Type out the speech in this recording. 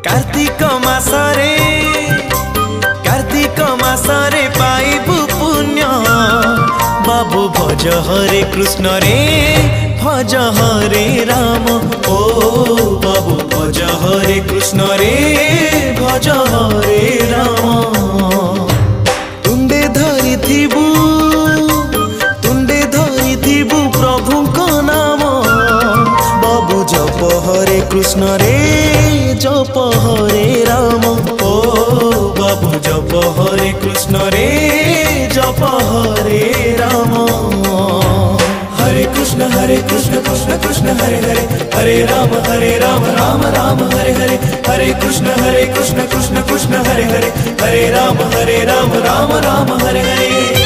कार्तिक मासरे पाइबु पुण्य बाबू भज हरे कृष्ण रे भज हरे राम। ओ बाबू भज हरे कृष्ण रे भज हरे राम। तुंडे धरी थिबु प्रभु को नाम बाबू जप हरे कृष्ण रे जप हरे राम। ओ बाबू जप हरे कृष्ण रे जप हरे राम। हरे कृष्ण कृष्ण कृष्ण हरे हरे हरे राम राम राम हरे हरे। हरे कृष्ण कृष्ण कृष्ण हरे हरे हरे राम राम राम हरे हरे।